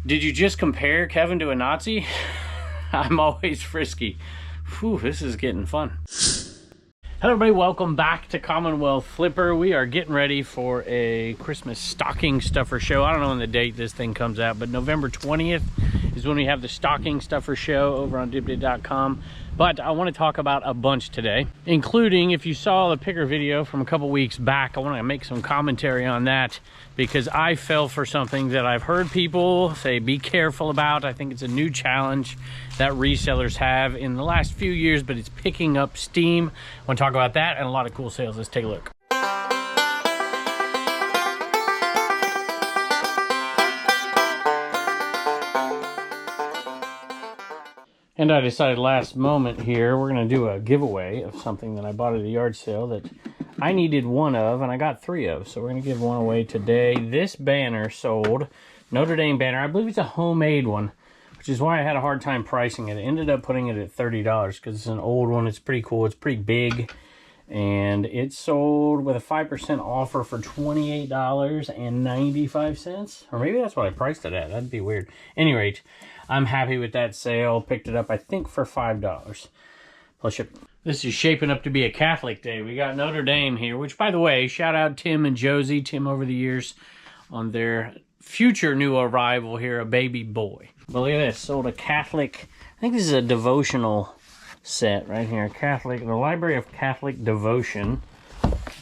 Did you just compare Kevin to a Nazi? I'm always frisky. Whew, this is getting fun. Hello everybody, welcome back to Commonwealth Flipper. We are getting ready for a Christmas stocking stuffer show. I don't know when the date this thing comes out, but November 20th is when we have the stocking stuffer show over on dibdit.com. But I want to talk about a bunch today, including, if you saw the picker video from a couple weeks back, I want to make some commentary on that because I fell for something that I've heard people say be careful about. I think it's a new challenge that resellers have in the last few years, but it's picking up steam. I want to talk about that and a lot of cool sales. Let's take a look. And I decided last moment here, we're going to do a giveaway of something that I bought at a yard sale that I needed one of, and I got 3 of. So we're going to give one away today. This banner sold, Notre Dame banner. I believe it's a homemade one, which is why I had a hard time pricing it. I ended up putting it at $30 because it's an old one. It's pretty cool. It's pretty big. And it sold with a 5% offer for $28.95. Or maybe that's what I priced it at. That'd be weird. At any rate, I'm happy with that sale. Picked it up, I think, for $5 plus shipping. This is shaping up to be a Catholic day. We got Notre Dame here, which, by the way, shout out Tim and Josie. Tim over the years on their future new arrival here, a baby boy. But look at this. Sold a Catholic, I think this is a devotional set right here. Catholic, the Library of Catholic Devotion.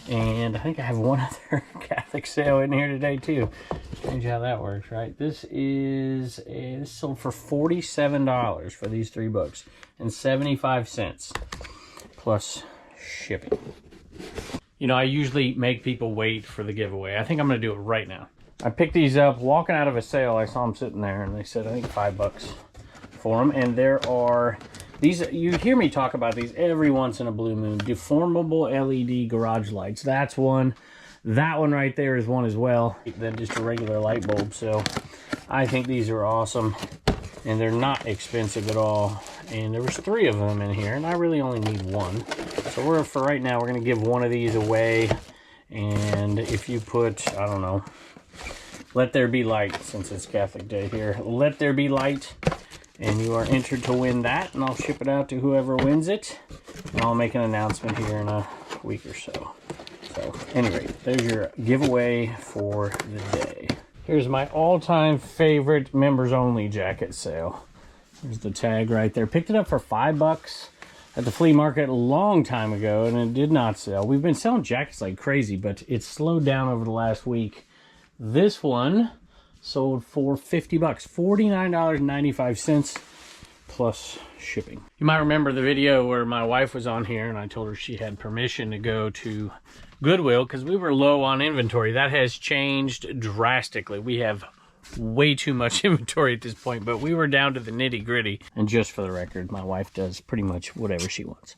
And I think I have one other Catholic sale in here today too. Strange how that works, right? This sold for $47 for these 3 books and 75 cents plus shipping. You know, I usually make people wait for the giveaway. I think I'm going to do it right now. I picked these up walking out of a sale. I saw them sitting there and they said I think $5 for them. And there are these, you hear me talk about these every once in a blue moon, deformable LED garage lights. That's one. That one right there is one as well. Than just a regular light bulb. So I think these are awesome and they're not expensive at all. And there was 3 of them in here and I really only need 1. So for right now, we're going to give one of these away. And if you put, I don't know, let there be light, since it's Catholic Day here, let there be light. And you are entered to win that, and I'll ship it out to whoever wins it. And I'll make an announcement here in a week or so. So, anyway, there's your giveaway for the day. Here's my all-time favorite members-only jacket sale. There's the tag right there. Picked it up for $5 at the flea market a long time ago, and it did not sell. We've been selling jackets like crazy, but it's slowed down over the last week. This one sold for $50, $49.95 plus shipping. You might remember the video where my wife was on here and I told her she had permission to go to Goodwill because we were low on inventory. That has changed drastically. We have way too much inventory at this point, but we were down to the nitty gritty. And just for the record, my wife does pretty much whatever she wants.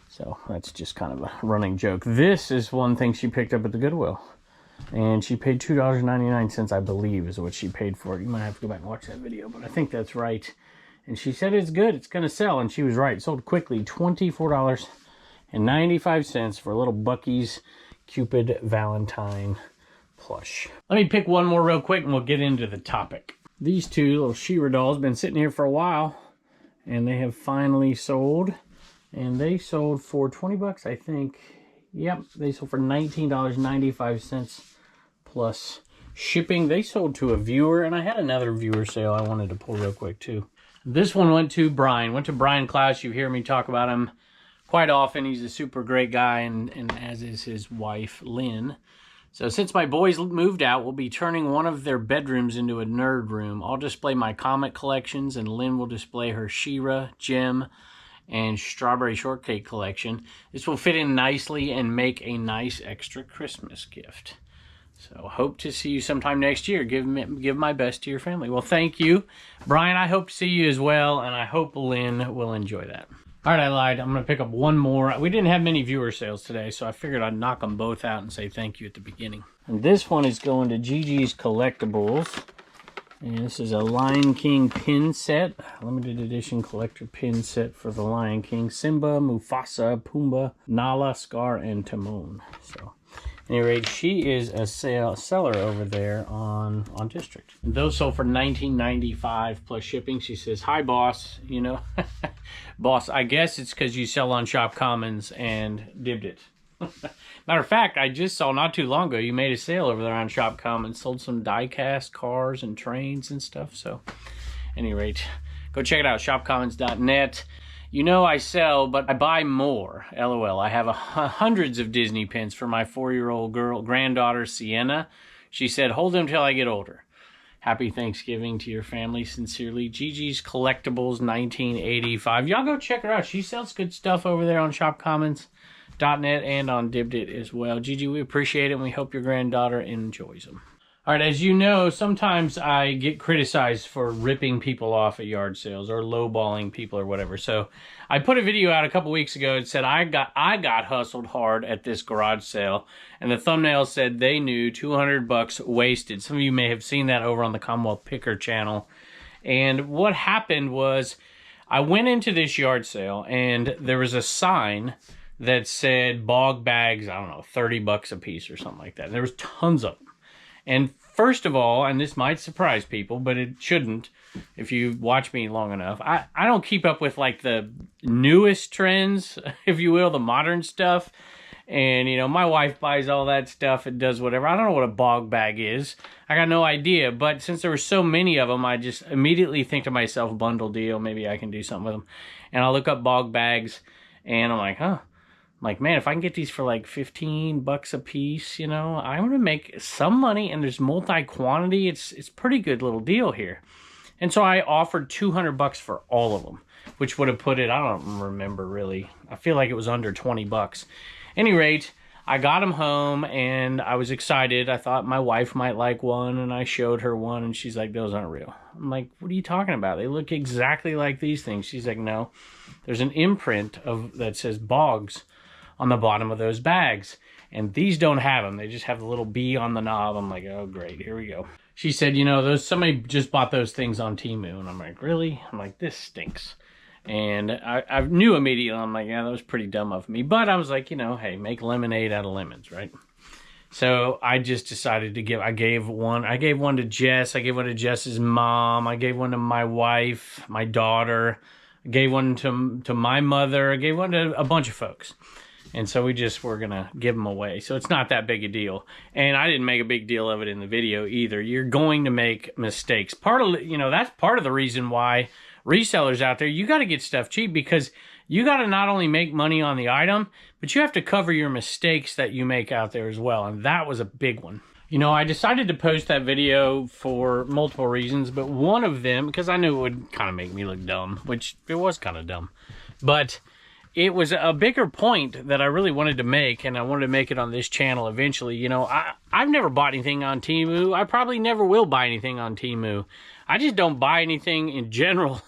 So that's just kind of a running joke. This is one thing she picked up at the Goodwill. And she paid $2.99, I believe, is what she paid for it. You might have to go back and watch that video, but I think that's right. And she said it's good, it's going to sell, and she was right. It sold quickly, $24.95 for a little Bucky's Cupid Valentine plush. Let me pick one more real quick, and we'll get into the topic. These 2 little She-Ra dolls have been sitting here for a while, and they have finally sold. And they sold for $20, I think. Yep, they sold for $19.95 plus shipping. They sold to a viewer, and I had another viewer sale I wanted to pull real quick too. This one went to Brian. Went to Brian Klaus. You hear me talk about him quite often. He's a super great guy, and as is his wife, Lynn. So since my boys moved out, we'll be turning one of their bedrooms into a nerd room. I'll display my comic collections, and Lynn will display her She-Ra, Gem, and Strawberry Shortcake collection. This will fit in nicely and make a nice extra Christmas gift. So hope to see you sometime next year. Give my best to your family. Well, thank you, Brian. I hope to see you as well, and I hope Lynn will enjoy that. All right, I lied. I'm going to pick up one more. We didn't have many viewer sales today, so I figured I'd knock them both out and say thank you at the beginning. And this one is going to Gigi's Collectibles. And this is a Lion King pin set, limited edition collector pin set for the Lion King. Simba, Mufasa, Pumbaa, Nala, Scar, and Timon. So, any rate, she is a seller over there on District. Those sold for $19.95 plus shipping. She says, "Hi, boss. You know, boss, I guess it's because you sell on Shop Commons and dibbed it." Matter of fact, I just saw not too long ago you made a sale over there on Shop Commons. Sold some die-cast cars and trains and stuff. So, any rate, go check it out, shopcommons.net. You know I sell, but I buy more. LOL. I have hundreds of Disney pins for my 4-year-old granddaughter, Sienna. She said, "Hold them till I get older." Happy Thanksgiving to your family. Sincerely, Gigi's Collectibles 1985. Y'all go check her out. She sells good stuff over there on shopcommons.net and on Dibbed as well. Gigi, we appreciate it, and we hope your granddaughter enjoys them. All right, as you know, sometimes I get criticized for ripping people off at yard sales or lowballing people or whatever. So I put a video out a couple weeks ago and said I got hustled hard at this garage sale, and the thumbnail said they knew $200 wasted. Some of you may have seen that over on the Commonwealth Picker channel. And what happened was I went into this yard sale and there was a sign that said bog bags, I don't know, $30 a piece or something like that. And there was tons of them. And first of all, and this might surprise people, but it shouldn't if you watch me long enough, I don't keep up with like the newest trends, if you will, the modern stuff. And, you know, my wife buys all that stuff and does whatever. I don't know what a bog bag is. I got no idea. But since there were so many of them, I just immediately think to myself, bundle deal, maybe I can do something with them. And I'll look up bog bags and I'm like, huh. I'm like, man, if I can get these for like $15 a piece, you know, I'm going to make some money, and there's multi-quantity. It's pretty good little deal here. And so I offered $200 for all of them, which would have put it, I don't remember really. I feel like it was under $20. Any rate, I got them home and I was excited. I thought my wife might like one, and I showed her one and she's like, "Those aren't real." I'm like, "What are you talking about? They look exactly like these things." She's like, "No, there's an imprint that says Bogs on the bottom of those bags, and these don't have them. They just have the little B on the knob." I'm like, "Oh great, here we go." She said, "You know, somebody just bought those things on Temu." And I'm like, "Really?" I'm like, "This stinks." And I knew immediately. I'm like, "Yeah, that was pretty dumb of me." But I was like, you know, hey, make lemonade out of lemons, right? So I just decided to I gave one to Jess. I gave one to Jess's mom. I gave one to my wife, my daughter. I gave one to my mother. I gave one to a bunch of folks. And so we're going to give them away. So it's not that big a deal. And I didn't make a big deal of it in the video either. You're going to make mistakes. That's part of the reason why resellers out there, you got to get stuff cheap, because you got to not only make money on the item, but you have to cover your mistakes that you make out there as well. And that was a big one. You know, I decided to post that video for multiple reasons, but one of them, because I knew it would kind of make me look dumb, which it was kind of dumb. But it was a bigger point that I really wanted to make, and I wanted to make it on this channel eventually. You know, I've never bought anything on Temu. I probably never will buy anything on Temu. I just don't buy anything in general,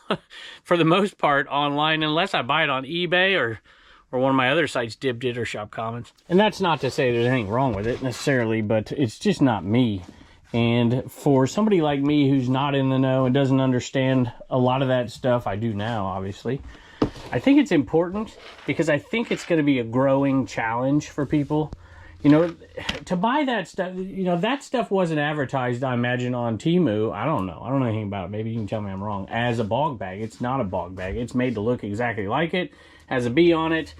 for the most part, online, unless I buy it on eBay or one of my other sites, Dibbed It or Shop Commons. And that's not to say there's anything wrong with it necessarily, but it's just not me. And for somebody like me who's not in the know and doesn't understand a lot of that stuff, I do now, obviously, I think it's important, because I think it's going to be a growing challenge for people. You know, to buy that stuff, you know, that stuff wasn't advertised, I imagine, on Temu. I don't know. I don't know anything about it. Maybe you can tell me I'm wrong. As a bog bag. It's not a bog bag. It's made to look exactly like it. Has a B on it.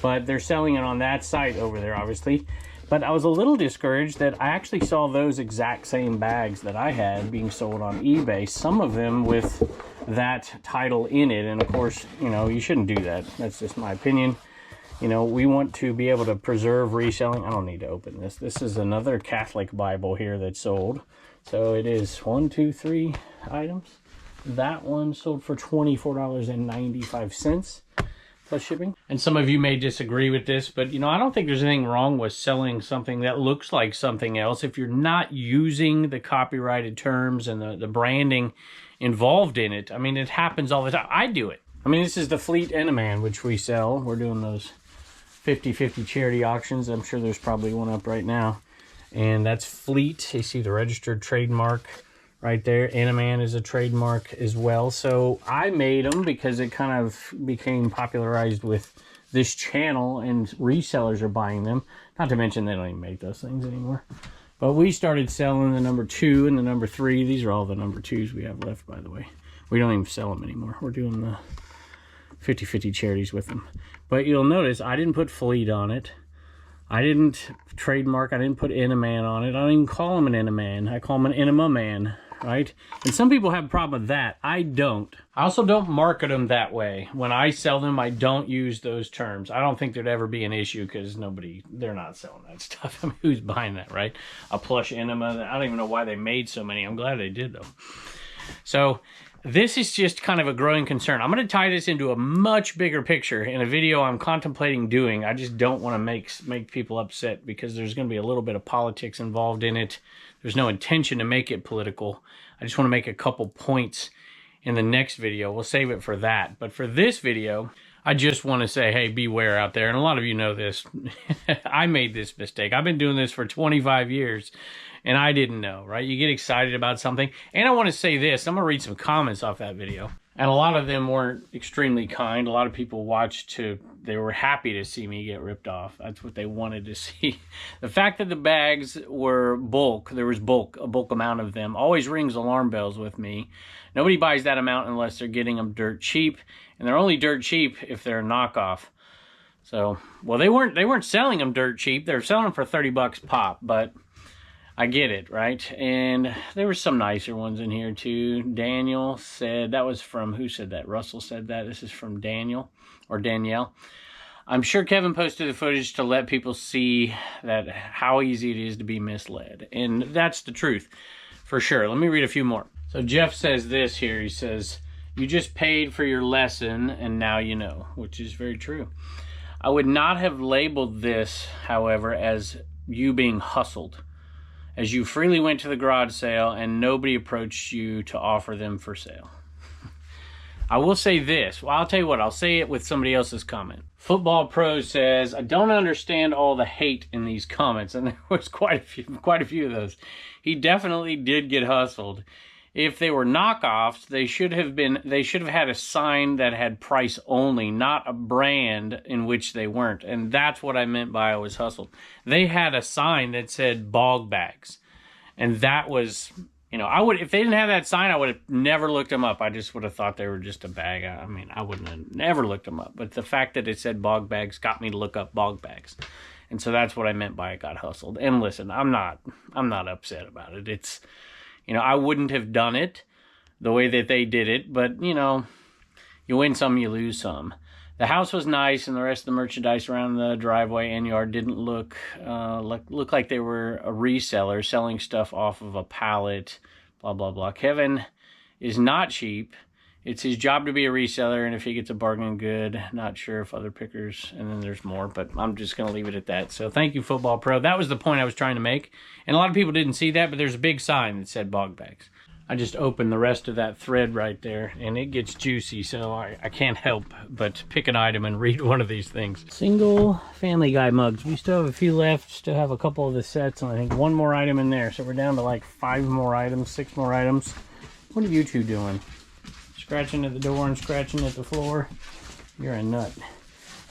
But they're selling it on that site over there, obviously. But I was a little discouraged that I actually saw those exact same bags that I had being sold on eBay. Some of them with that title in it. And of course, you know, you shouldn't do that. That's just my opinion. You know, we want to be able to preserve reselling. I don't need to open this. This is another Catholic Bible here that's sold. So it is 1, 2, 3 items. That one sold for $24.95 plus shipping. And some of you may disagree with this, but you know, I don't think there's anything wrong with selling something that looks like something else if you're not using the copyrighted terms and the branding involved in it. I mean, it happens all the time. I do it. I mean, this is the Fleet Enaman, which we sell. We're doing those 50-50 charity auctions. I'm sure there's probably one up right now. And that's Fleet. You see the registered trademark right there. Enaman is a trademark as well. So I made them because it kind of became popularized with this channel and resellers are buying them. Not to mention they don't even make those things anymore. But we started selling the number 2 and the number 3. These are all the number 2s we have left, by the way. We don't even sell them anymore. We're doing the 50-50 charities with them. But you'll notice I didn't put fleet on it. I didn't trademark. I didn't put Enaman on it. I don't even call him an Enaman. I call him an Enema Man, right? And some people have a problem with that. I don't. I also don't market them that way. When I sell them, I don't use those terms. I don't think there'd ever be an issue because they're not selling that stuff. I mean, who's buying that, right? A plush Enema. I don't even know why they made so many. I'm glad they did, though. So this is just kind of a growing concern. I'm going to tie this into a much bigger picture in a video I'm contemplating doing. I just don't want to make people upset because there's going to be a little bit of politics involved in it. There's no intention to make it political. I just want to make a couple points in the next video. We'll save it for that. But for this video, I just want to say, hey, beware out there. And a lot of you know this. I made this mistake. I've been doing this for 25 years. And I didn't know, right? You get excited about something. And I want to say this. I'm going to read some comments off that video. And a lot of them weren't extremely kind. A lot of people they were happy to see me get ripped off. That's what they wanted to see. The fact that the bags were bulk, there was a bulk amount of them, always rings alarm bells with me. Nobody buys that amount unless they're getting them dirt cheap. And they're only dirt cheap if they're a knockoff. So, well, they weren't selling them dirt cheap. They're selling them for 30 bucks pop, but I get it, right? And there were some nicer ones in here too. Daniel said, that was from, who said that? Russell said that. This is from Daniel or Danielle. I'm sure Kevin posted the footage to let people see that how easy it is to be misled. And that's the truth, for sure. Let me read a few more. So Jeff says this here. He says, you just paid for your lesson and now you know, which is very true. I would not have labeled this, however, as you being hustled, as you freely went to the garage sale and nobody approached you to offer them for sale. I will say this. Well, I'll tell you what. I'll say it with somebody else's comment. Football Pro says, I don't understand all the hate in these comments. And there was quite a few of those. He definitely did get hustled. If they were knockoffs, they should have had a sign that had price only, not a brand in which they weren't. And that's what I meant by I was hustled. They had a sign that said bog bags. And that was, if they didn't have that sign, I would have never looked them up. I just would have thought they were just a bag. I mean, I wouldn't have never looked them up. But the fact that it said bog bags got me to look up bog bags. And so that's what I meant by I got hustled. And listen, I'm not upset about it. It's, I wouldn't have done it the way that they did it, but, you win some, you lose some. The house was nice, and the rest of the merchandise around the driveway and yard didn't look like they were a reseller selling stuff off of a pallet, blah, blah, blah. Kevin is not cheap. It's his job to be a reseller, and if he gets a bargain, good. Not sure if other pickers, and then there's more, but I'm just going to leave it at that. So thank you, Football Pro. That was the point I was trying to make, and a lot of people didn't see that, but there's a big sign that said bog bags. I just opened the rest of that thread right there, and it gets juicy, so I can't help but pick an item and read one of these things. Single Family Guy mugs. We still have a few left, still have a couple of the sets, and I think one more item in there, so we're down to like 5 more items, 6 more items. What are you two doing? Scratching at the door and scratching at the floor. You're a nut.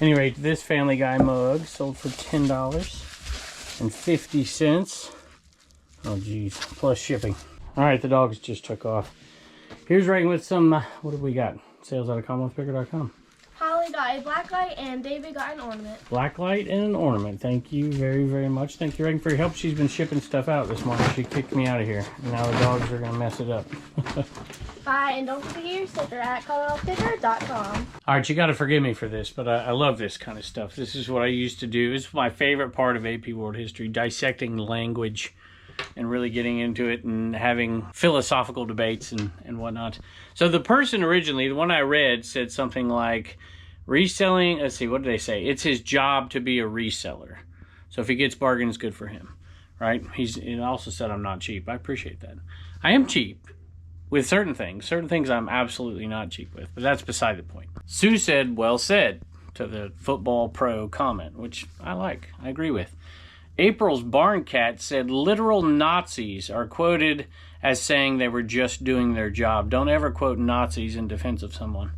Anyway, this Family Guy mug sold for $10.50. Oh, geez. Plus shipping. All right, the dogs just took off. Here's Reagan with some, what have we got? Sales out of CommonwealthPicker.com. Holly got a black light and David got an ornament. Black light and an ornament. Thank you very, very much. Thank you, Reagan, for your help. She's been shipping stuff out this morning. She kicked me out of here. And now the dogs are going to mess it up. Bye, and don't forget your sticker at CommonwealthPicker.com. All right, you got to forgive me for this, but I love this kind of stuff. This is what I used to do. This is my favorite part of AP World History, dissecting language and really getting into it and having philosophical debates and whatnot. So the person originally, the one I read, said something like, reselling, let's see, what did they say? It's his job to be a reseller. So if he gets bargains, good for him, right? He also said I'm not cheap. I appreciate that. I am cheap with certain things. Certain things I'm absolutely not cheap with, but that's beside the point. Sue said, well said, to the Football Pro comment, which I like. I agree with. April's Barn Cat said literal Nazis are quoted as saying they were just doing their job. Don't ever quote Nazis in defense of someone.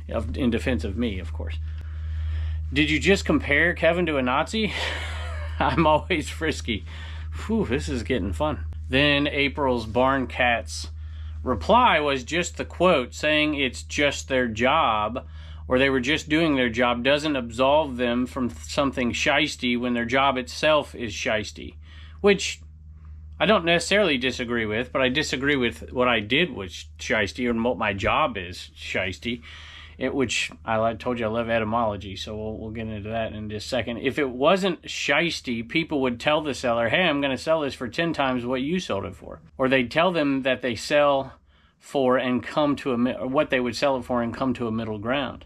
In defense of me, of course. Did you just compare Kevin to a Nazi? I'm always frisky. Whew, this is getting fun. Then April's Barn Cat's reply was just the quote saying it's just their job, or they were just doing their job, doesn't absolve them from something shisty when their job itself is shisty. Which I don't necessarily disagree with, but I disagree with what I did was shisty, and what my job is shisty. Which I told you I love etymology, so we'll get into that in just a second. If it wasn't shisty, people would tell the seller, hey, I'm going to sell this for 10 times what you sold it for. Or they'd tell them that they sell for and come to what they would sell it for and come to a middle ground.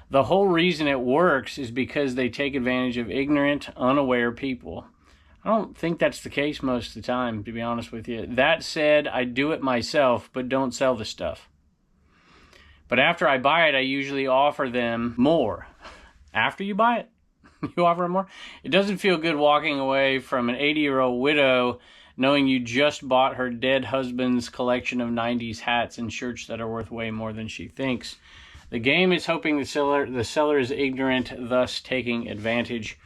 The whole reason it works is because they take advantage of ignorant, unaware people. I don't think that's the case most of the time, to be honest with you. That said, I do it myself, but don't sell the stuff. But after I buy it, I usually offer them more. After you buy it, you offer them more. It doesn't feel good walking away from an 80-year-old widow knowing you just bought her dead husband's collection of 90s hats and shirts that are worth way more than she thinks. The game is hoping the seller is ignorant, thus taking advantage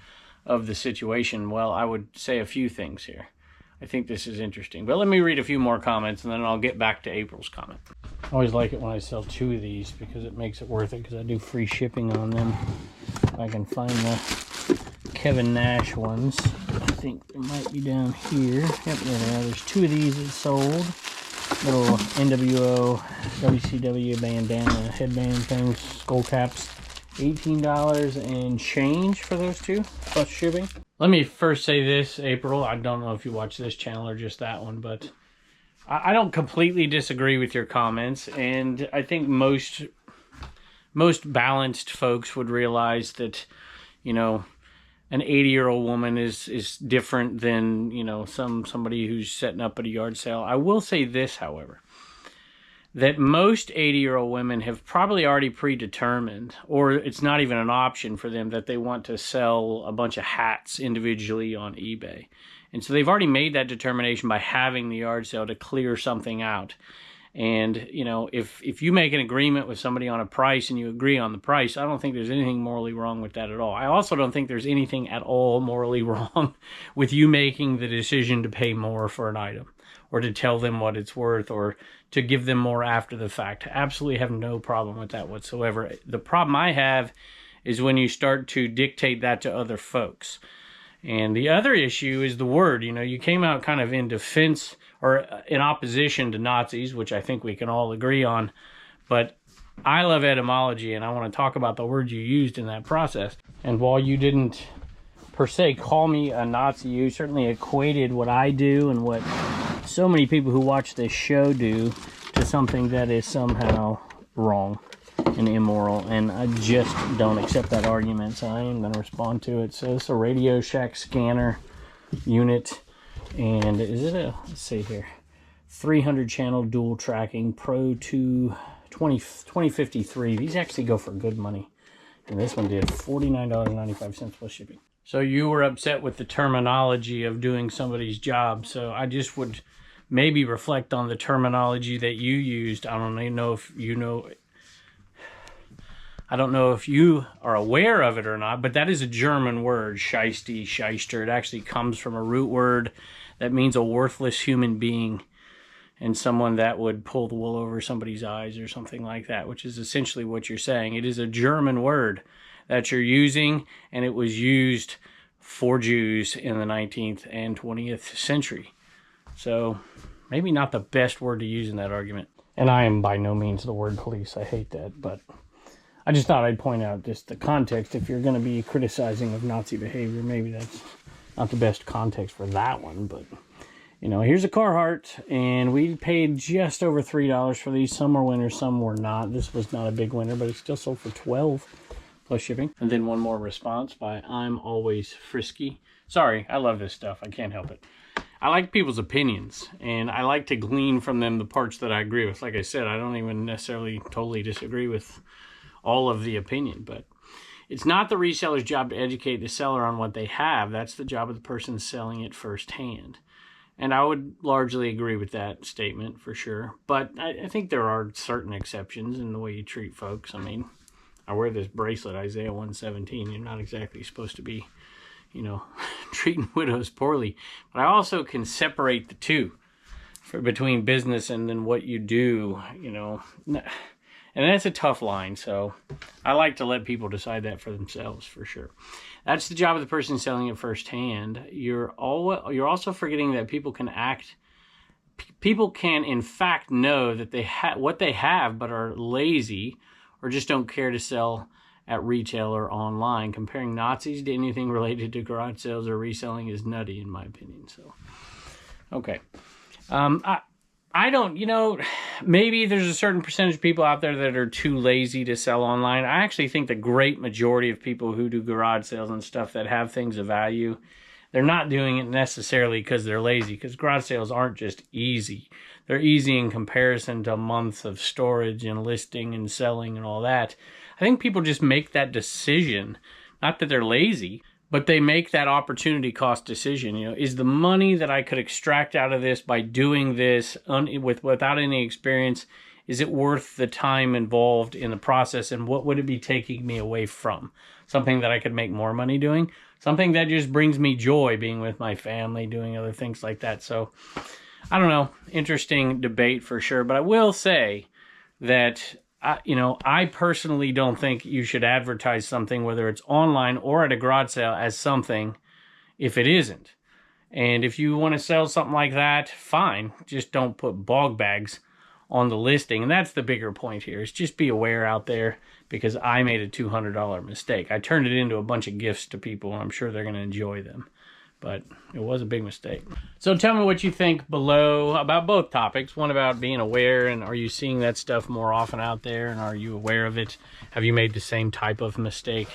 of the situation. Well, I would say a few things here. I think this is interesting. But let me read a few more comments, and then I'll get back to April's comment. I always like it when I sell 2 of these because it makes it worth it, because I do free shipping on them. If I can find the Kevin Nash ones. I think they might be down here. Yep, there they are. There's 2 of these that sold. Little NWO, WCW bandana, headband things, skull caps. $18 and change for those 2, plus shipping. Let me first say this, April. I don't know if you watch this channel or just that one, but I don't completely disagree with your comments, and I think most balanced folks would realize that, you know, an 80-year-old woman is different than, you know, somebody who's setting up at a yard sale. I will say this, however, that most 80-year-old women have probably already predetermined, or it's not even an option for them, that they want to sell a bunch of hats individually on eBay. And so they've already made that determination by having the yard sale to clear something out. And, you know, if you make an agreement with somebody on a price and you agree on the price, I don't think there's anything morally wrong with that at all. I also don't think there's anything at all morally wrong with you making the decision to pay more for an item, or to tell them what it's worth, or to give them more after the fact. I absolutely have no problem with that whatsoever. The problem I have is when you start to dictate that to other folks. And the other issue is the word. You know, you came out kind of in defense or in opposition to Nazis, which I think we can all agree on. But I love etymology, and I want to talk about the words you used in that process. And while you didn't per se call me a Nazi, you certainly equated what I do and what so many people who watch this show do to something that is somehow wrong and immoral, and I just don't accept that argument, so I am going to respond to it. So it's a Radio Shack scanner unit, and is it a, let's see here, 300 channel dual tracking Pro 2 2053. These actually go for good money, and this one did $49.95 plus shipping. So you were upset with the terminology of doing somebody's job, so I just would maybe reflect on the terminology that you used. I don't even know if you know, I don't know if you are aware of it or not, but that is a German word, Scheisty, Scheister. It actually comes from a root word that means a worthless human being, and someone that would pull the wool over somebody's eyes or something like that, which is essentially what you're saying. It is a German word that you're using, and it was used for Jews in the 19th and 20th century. So maybe not the best word to use in that argument. And I am by no means the word police. I hate that, but I just thought I'd point out just the context. If you're going to be criticizing of Nazi behavior, maybe that's not the best context for that one. But, you know, here's a Carhartt, and we paid just over $3 for these. Some were winners, some were not. This was not a big winner, but it still sold for $12 plus shipping. And then one more response by I'm Always Frisky. Sorry, I love this stuff. I can't help it. I like people's opinions, and I like to glean from them the parts that I agree with. Like I said, I don't even necessarily totally disagree with all of the opinion, but it's not the reseller's job to educate the seller on what they have. That's the job of the person selling it firsthand. And I would largely agree with that statement for sure. But I think there are certain exceptions in the way you treat folks. I mean, I wear this bracelet, Isaiah 117. You're not exactly supposed to be, you know, treating widows poorly. But I also can separate the two between business and then what you do, you know. And that's a tough line, so I like to let people decide that for themselves, for sure. That's the job of the person selling it firsthand. You're also forgetting that people can in fact know that they what they have, but are lazy or just don't care to sell at retail or online. Comparing Nazis to anything related to garage sales or reselling is nutty, in my opinion. So, okay. I don't, you know, maybe there's a certain percentage of people out there that are too lazy to sell online. I actually think the great majority of people who do garage sales and stuff that have things of value, they're not doing it necessarily because they're lazy, because garage sales aren't just easy. They're easy in comparison to months of storage and listing and selling and all that. I think people just make that decision, not that they're lazy, but they make that opportunity cost decision. You know, is the money that I could extract out of this by doing this without any experience, is it worth the time involved in the process, and what would it be taking me away from? Something that I could make more money doing, something that just brings me joy, being with my family, doing other things like that. So, I don't know, interesting debate for sure, but I will say that I personally don't think you should advertise something, whether it's online or at a garage sale, as something if it isn't. And if you want to sell something like that, fine. Just don't put bog bags on the listing. And that's the bigger point here, is just be aware out there, because I made a $200 mistake. I turned it into a bunch of gifts to people, and I'm sure they're going to enjoy them. But it was a big mistake. So tell me what you think below about both topics. One about being aware, and are you seeing that stuff more often out there, and are you aware of it? Have you made the same type of mistake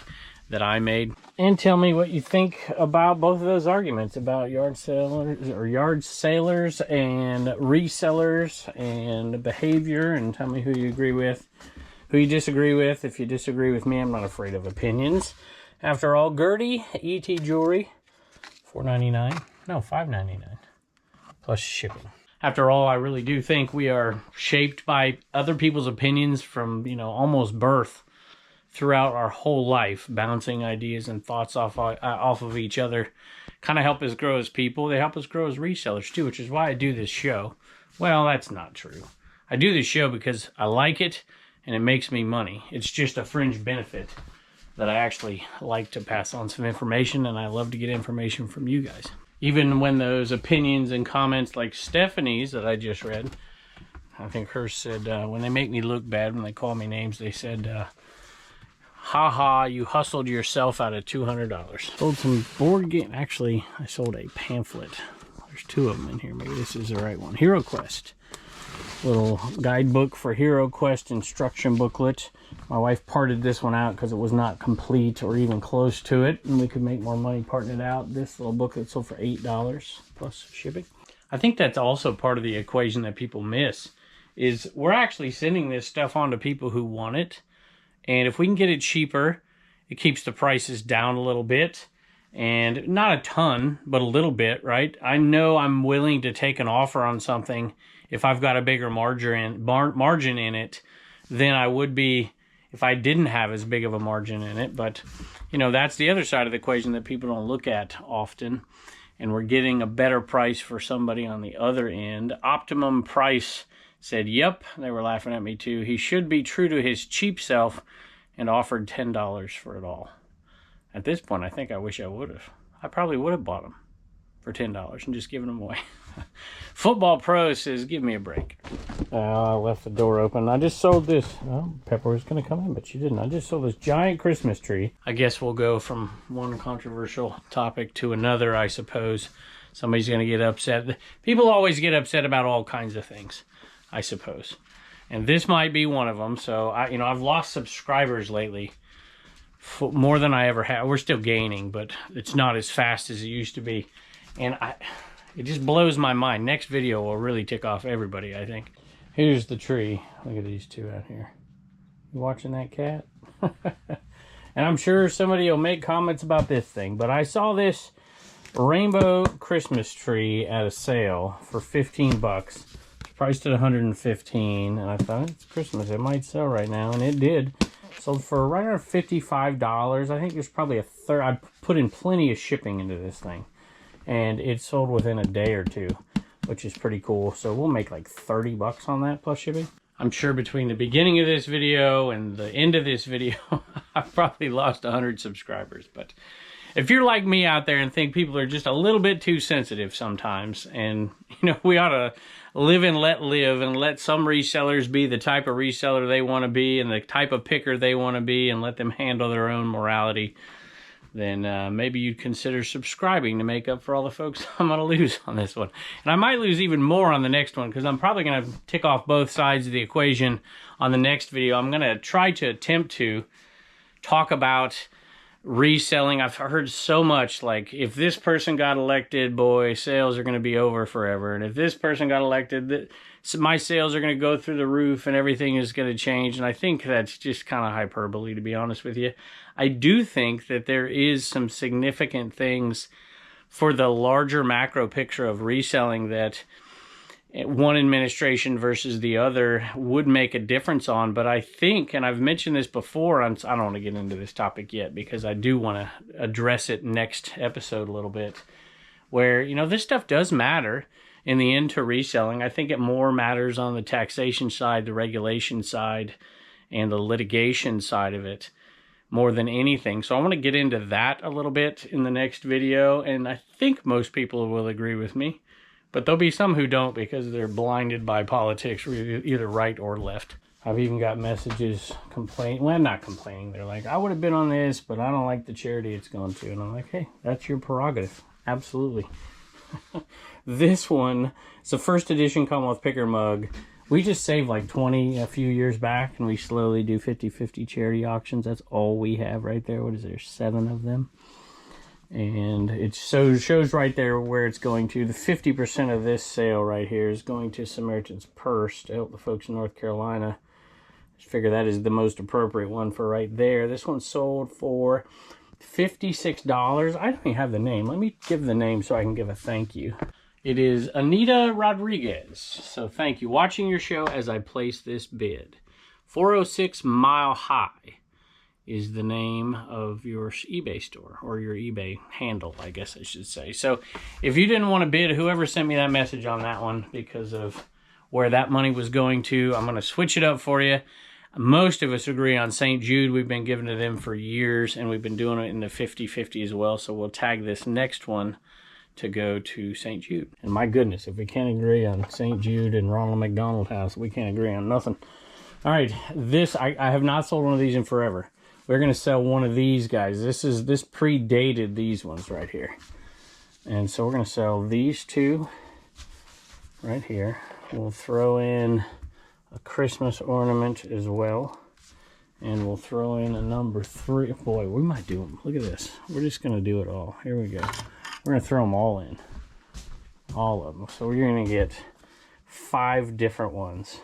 that I made? And tell me what you think about both of those arguments about yard sailors and resellers and behavior, and tell me who you agree with, who you disagree with. If you disagree with me, I'm not afraid of opinions. After all, Gertie, ET Jewelry, $4.99, no, $5.99 plus shipping. After all, I really do think we are shaped by other people's opinions from, you know, almost birth throughout our whole life. Bouncing ideas and thoughts off of each other kind of help us grow as people. They help us grow as resellers too, which is why I do this show. Well, that's not true. I do this show because I like it and it makes me money. It's just a fringe benefit that I actually like to pass on some information, and I love to get information from you guys. Even when those opinions and comments like Stephanie's that I just read, I think hers said, when they make me look bad, when they call me names, they said, haha, you hustled yourself out of $200. Sold some board game. Actually, I sold a pamphlet. There's two of them in here. Maybe this is the right one. Hero Quest. Little guidebook for Hero Quest instruction booklet. My wife parted this one out because it was not complete or even close to it, and we could make more money parting it out. This little booklet sold for $8 plus shipping. I think that's also part of the equation that people miss, is we're actually sending this stuff on to people who want it, and if we can get it cheaper, it keeps the prices down a little bit, and not a ton, but a little bit, right? I know I'm willing to take an offer on something if I've got a bigger margin in it than I would be if I didn't have as big of a margin in it. But, you know, that's the other side of the equation that people don't look at often. And we're getting a better price for somebody on the other end. Optimum Price said, yep, they were laughing at me too. He should be true to his cheap self, and offered $10 for it all. At this point, I think I wish I would have. I probably would have bought them for $10 and just given them away. Football Pro says, give me a break. I left the door open. I just sold this. Well, Pepper was going to come in, but she didn't. I just sold this giant Christmas tree. I guess we'll go from one controversial topic to another, I suppose. Somebody's going to get upset. People always get upset about all kinds of things, I suppose. And this might be one of them. So, I've lost subscribers lately. More than I ever have. We're still gaining, but it's not as fast as it used to be. And it just blows my mind. Next video will really tick off everybody, I think. Here's the tree. Look at these two out here. You watching that cat? And I'm sure somebody will make comments about this thing, but I saw this rainbow Christmas tree at a sale for 15 bucks. It's priced at 115, and I thought, it's Christmas, it might sell right now, and it did. Sold for right around $55. I think there's probably a third. I put in plenty of shipping into this thing. And it sold within a day or two, which is pretty cool. So we'll make like 30 bucks on that plus shipping. I'm sure between the beginning of this video and the end of this video, I've probably lost 100 subscribers. But if you're like me out there and think people are just a little bit too sensitive sometimes, and you know, we ought to live and let some resellers be the type of reseller they want to be and the type of picker they want to be, and let them handle their own morality, then maybe you'd consider subscribing to make up for all the folks I'm going to lose on this one. And I might lose even more on the next one, because I'm probably going to tick off both sides of the equation on the next video. I'm going to try to attempt to talk about reselling. I've heard so much, like, if this person got elected, boy, sales are going to be over forever. And if this person got elected, my sales are going to go through the roof and everything is going to change. And I think that's just kind of hyperbole, to be honest with you. I do think that there is some significant things for the larger macro picture of reselling that one administration versus the other would make a difference on. But I think, and I've mentioned this before, I don't want to get into this topic yet because I do want to address it next episode a little bit, where, you know, this stuff does matter in the end to reselling. I think it more matters on the taxation side, the regulation side, and the litigation side of it more than anything. So I want to get into that a little bit in the next video, and I think most people will agree with me. But there'll be some who don't because they're blinded by politics, either right or left. I've even got messages complaining, well, not complaining, they're like, I would have been on this, but I don't like the charity it's going to. And I'm like, hey, that's your prerogative. Absolutely. This one, it's a first edition Commonwealth Picker mug. We just saved like 20 a few years back, and we slowly do 50-50 charity auctions. That's all we have right there. What is there, 7 of them? And it shows right there where it's going to. The 50% of this sale right here is going to Samaritan's Purse to help the folks in North Carolina. Just figure that is the most appropriate one for right there. This one sold for $56. I don't even have the name. Let me give the name so I can give a thank you. It is Anita Rodriguez. So thank you. Watching your show as I place this bid. 406 Mile High is the name of your eBay store, or your eBay handle, I guess I should say. So if you didn't want to bid, whoever sent me that message on that one, because of where that money was going to, I'm going to switch it up for you. Most of us agree on St. Jude. We've been giving to them for years, and we've been doing it in the 50-50 as well. So we'll tag this next one to go to St. Jude. And my goodness, if we can't agree on St. Jude and Ronald McDonald House, we can't agree on nothing. All right, this, I have not sold one of these in forever. We're going to sell one of these guys. This predated these ones right here. And so we're going to sell these two right here. We'll throw in a Christmas ornament as well. And we'll throw in a number 3. Boy, we might do them. Look at this. We're just going to do it all. Here we go. We're going to throw them all in. All of them. So you're going to get 5 different ones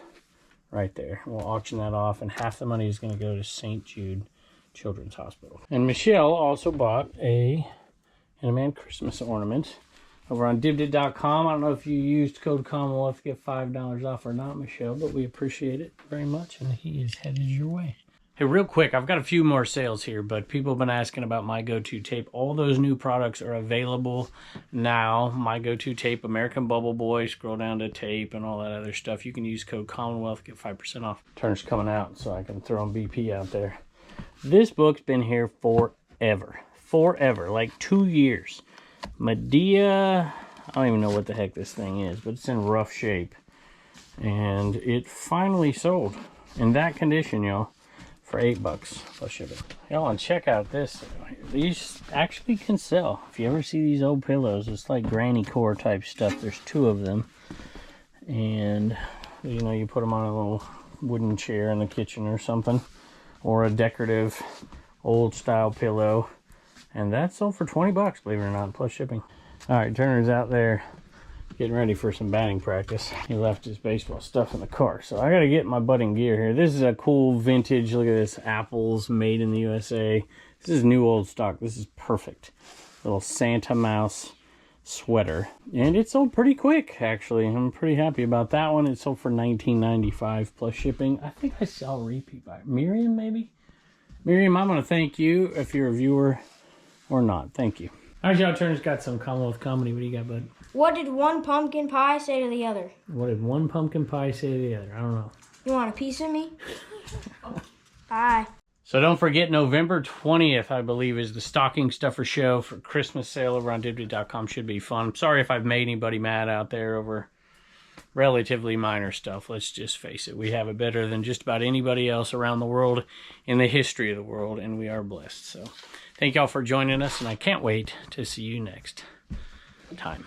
right there. We'll auction that off, and half the money is going to go to St. Jude Children's Hospital. And Michelle also bought a Handyman Christmas ornament over on dibdit.com. I don't know if you used code Commonwealth to get $5 off or not, Michelle, but we appreciate it very much, and he is headed your way. Hey, real quick, I've got a few more sales here, but people have been asking about My Go-To Tape. All those new products are available now. My Go-To Tape, American Bubble Boy, scroll down to tape and all that other stuff. You can use code Commonwealth, get 5% off. Turner's coming out, so I can throw on BP out there. This book's been here forever. Forever, like 2 years. Medea, I don't even know what the heck this thing is, but it's in rough shape. And it finally sold in that condition, y'all. For $8 plus shipping. Y'all, and check out this. These actually can sell. If you ever see these old pillows, it's like granny core type stuff. There's 2 of them, and you know, you put them on a little wooden chair in the kitchen or something, or a decorative old style pillow, and that sold for $20, believe it or not, plus shipping. All right, Turner's out there getting ready for some batting practice. He left his baseball stuff in the car, so I gotta get my butting gear here. This is a cool vintage, look at this, apples made in the USA. This is new old stock. This is perfect. Little Santa mouse sweater, and it sold pretty quick, actually. I'm pretty happy about that one. It sold for $19.95 plus shipping. I think I saw a repeat by Miriam, maybe. Miriam, I'm going to thank you if you're a viewer or not. Thank you. All right, y'all. Turner's got some Commonwealth comedy. What do you got, bud? What did one pumpkin pie say to the other? What did one pumpkin pie say to the other? I don't know. You want a piece of me? Bye. So don't forget, November 20th, I believe, is the Stocking Stuffer show for Christmas sale over on Dibdib.com. Should be fun. I'm sorry if I've made anybody mad out there over relatively minor stuff. Let's just face it. We have it better than just about anybody else around the world in the history of the world, and we are blessed. So thank y'all for joining us, and I can't wait to see you next time.